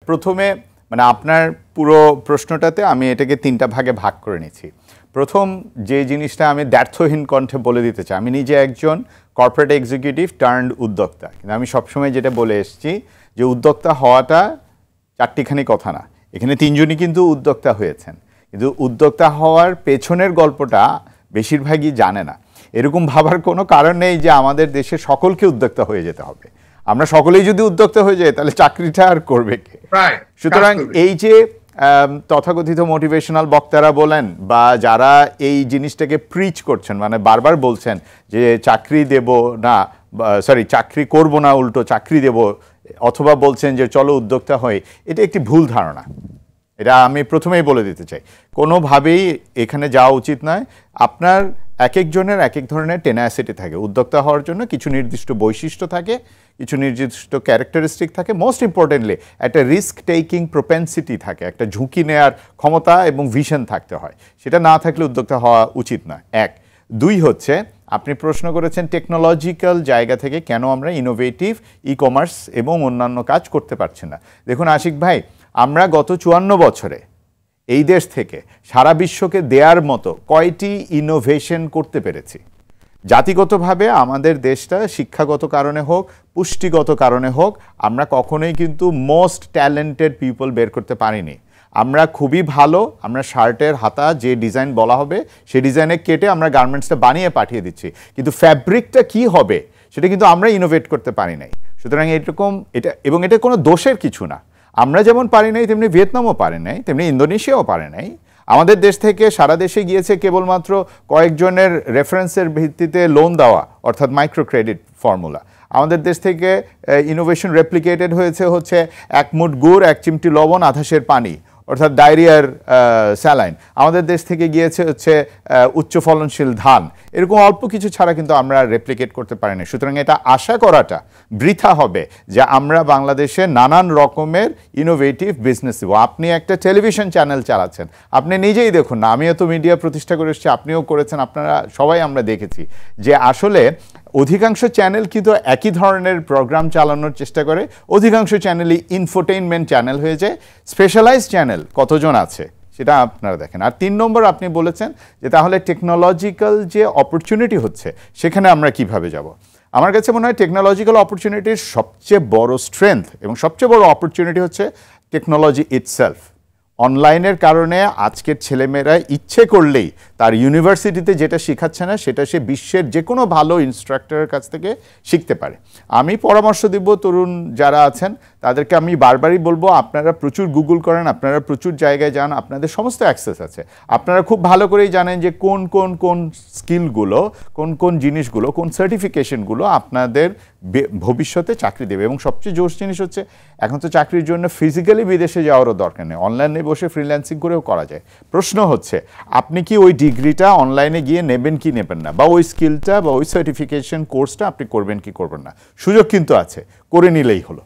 প্রথমে মানে আপনার পুরো প্রশ্নটাতে আমি এটাকে 3টা ভাগে ভাগ করে নিয়েছি। প্রথম যে জিনিসটা আমি দ্ব্যর্থহীন কণ্ঠে বলে দিতে চাই, আমি নিজে একজন কর্পোরেট এক্সিকিউটিভ টার্নড উদ্যোক্তা, কিন্তু আমি সবসময় যেটা বলে এসেছি যে উদ্যোক্তা হওয়াটা চারটিখানি কথা না, এখানে 3 জনই কিন্তু উদ্যোক্তা হয়েছেন, কিন্তু উদ্যোক্তা হওয়ার পেছনের গল্পটা বেশিরভাগই জানে না। এরকম ভাবার কোনো কারণ নেই যে আমাদের দেশে সকলকে উদ্যোক্তা হয়ে যেতে হবে। আমরা সকলেই যদি উদ্যোক্তা হয়ে যাই তাহলে চাকরিটা আর করবে কে? সুতরাং এই যে তথাকথিত মোটিভেশনাল বক্তারা বলেন বা যারা এই জিনিসটাকে প্রিচ করছেন, মানে বারবার বলছেন যে চাকরি দেব না, সরি চাকরি করব না, উল্টো চাকরি দেব, অথবা বলছেন যে চলো উদ্যোক্তা হই, এটা একটি ভুল ধারণা। এটা আমি প্রথমেই বলে দিতে চাই, কোনোভাবেই এখানে যাওয়া উচিত নয়। আপনার এক একজনের এক এক ধরনের টেনাসিটি থাকে। উদ্যোক্তা হওয়ার জন্য কিছু নির্দিষ্ট বৈশিষ্ট্য থাকে, কিছু নির্দিষ্ট ক্যারেক্টারিস্টিক থাকে, মোস্ট ইম্পর্টেন্টলি একটা রিস্ক টেকিং প্রোপেন্সিটি থাকে, একটা ঝুঁকি নেওয়ার ক্ষমতা এবং ভিশন থাকতে হয়। সেটা না থাকলে উদ্যোক্তা হওয়া উচিত না। 1, 2 হচ্ছে আপনি প্রশ্ন করেছেন টেকনোলজিক্যাল জায়গা থেকে কেন আমরা ইনোভেটিভ ই কমার্স এবং অন্যান্য কাজ করতে পারছি না। দেখুন আশিক ভাই, আমরা গত 54 বছরে এই দেশ থেকে সারা বিশ্বকে দেওয়ার মতো কয়টি ইনোভেশন করতে পেরেছি? জাতিগতভাবে আমাদের দেশটা শিক্ষাগত কারণে হোক, পুষ্টিগত কারণে হোক, আমরা কখনোই কিন্তু মোস্ট ট্যালেন্টেড পিপল বের করতে পারিনি। আমরা খুবই ভালো, আমরা শার্টের হাতা যে ডিজাইন বলা হবে সেই ডিজাইনে কেটে আমরা গার্মেন্টসটা বানিয়ে পাঠিয়ে দিচ্ছি, কিন্তু ফ্যাব্রিকটা কি হবে সেটা কিন্তু আমরা ইনোভেট করতে পারি নাই। সুতরাং এরকম এটা, এবং এটা কোনো দোষের কিছু না। আমরা যেমন পারি নাই তেমনি ভিয়েতনামও পারে নাই, তেমনি ইন্দোনেশিয়াও পারে নাই। আমাদের দেশ থেকে সারা দেশে গিয়েছে কেবলমাত্র কয়েকজনের রেফারেন্সের ভিত্তিতে লোন দেওয়া, অর্থাৎ মাইক্রো ক্রেডিট ফর্মুলা। আমাদের দেশ থেকে ইনোভেশন রেপ্লিকেটেড হয়েছে হচ্ছে 1 মুঠ গুড়, 1 চিমটি লবণ, আধাসের পানি, অর্থাৎ ডায়রিয়ার স্যালাইন। আমাদের দেশ থেকে গিয়েছে হচ্ছে উচ্চ ফলনশীল ধান। এরকম অল্প কিছু ছাড়া কিন্তু আমরা রেপ্লিকেট করতে পারি না। সুতরাং এটা আশা করাটা বৃথা হবে যে আমরা বাংলাদেশে নানান রকমের ইনোভেটিভ বিজনেস দেবো। আপনি একটা টেলিভিশন চ্যানেল চালাচ্ছেন, আপনি নিজেই দেখুন না, আমিও তো মিডিয়া প্রতিষ্ঠা করে এসেছি, আপনিও করেছেন, আপনারা সবাই আমরা দেখেছি যে আসলে অধিকাংশ চ্যানেল কিন্তু একই ধরনের প্রোগ্রাম চালানোর চেষ্টা করে, অধিকাংশ চ্যানেলই ইনফোটেইনমেন্ট চ্যানেল হয়ে যায়। স্পেশালাইজ চ্যানেল কতজন আছে সেটা আপনারা দেখেন। আর 3 নম্বর আপনি বলেছেন যে তাহলে টেকনোলজিক্যাল যে অপরচুনিটি হচ্ছে সেখানে আমরা কিভাবে যাব। আমার কাছে মনে হয় টেকনোলজিক্যাল অপরচুনিটির সবচেয়ে বড় স্ট্রেংথ এবং সবচেয়ে বড় অপরচুনিটি হচ্ছে টেকনোলজি ইটসেলফ। অনলাইনের কারণে আজকের ছেলেমেয়েরা ইচ্ছে করলেই তার ইউনিভার্সিটিতে যেটা শেখাচ্ছে না সেটা সে বিশ্বের যে কোনো ভালো ইনস্ট্রাক্টরের কাছ থেকে শিখতে পারে। আমি পরামর্শ দিব তরুণ যারা আছেন তাদেরকে আমি বারবারই বলবো, আপনারা প্রচুর গুগল করেন, আপনারা প্রচুর জায়গায় যান, আপনাদের সমস্ত অ্যাক্সেস আছে। আপনারা খুব ভালো করেই জানেন যে কোন কোন কোন স্কিলগুলো, কোন কোন জিনিসগুলো, কোন সার্টিফিকেশনগুলো আপনাদের ভবিষ্যতে চাকরি দেবে। এবং সবচেয়ে জোশ জিনিস হচ্ছে এখন তো চাকরির জন্য ফিজিক্যালি বিদেশে যাওয়ারও দরকার নেই, অনলাইনে বসে ফ্রিল্যান্সিং করেও করা যায়। প্রশ্ন হচ্ছে আপনি কি ওই ডিগ্রিটা অনলাইনে গিয়ে নেবেন কি নেবেন না, বা ওই স্কিলটা বা ওই সার্টিফিকেশন কোর্সটা আপনি করবেন কি করবেন না। সুযোগ কিন্তু আছে, করে নিলেই হলো।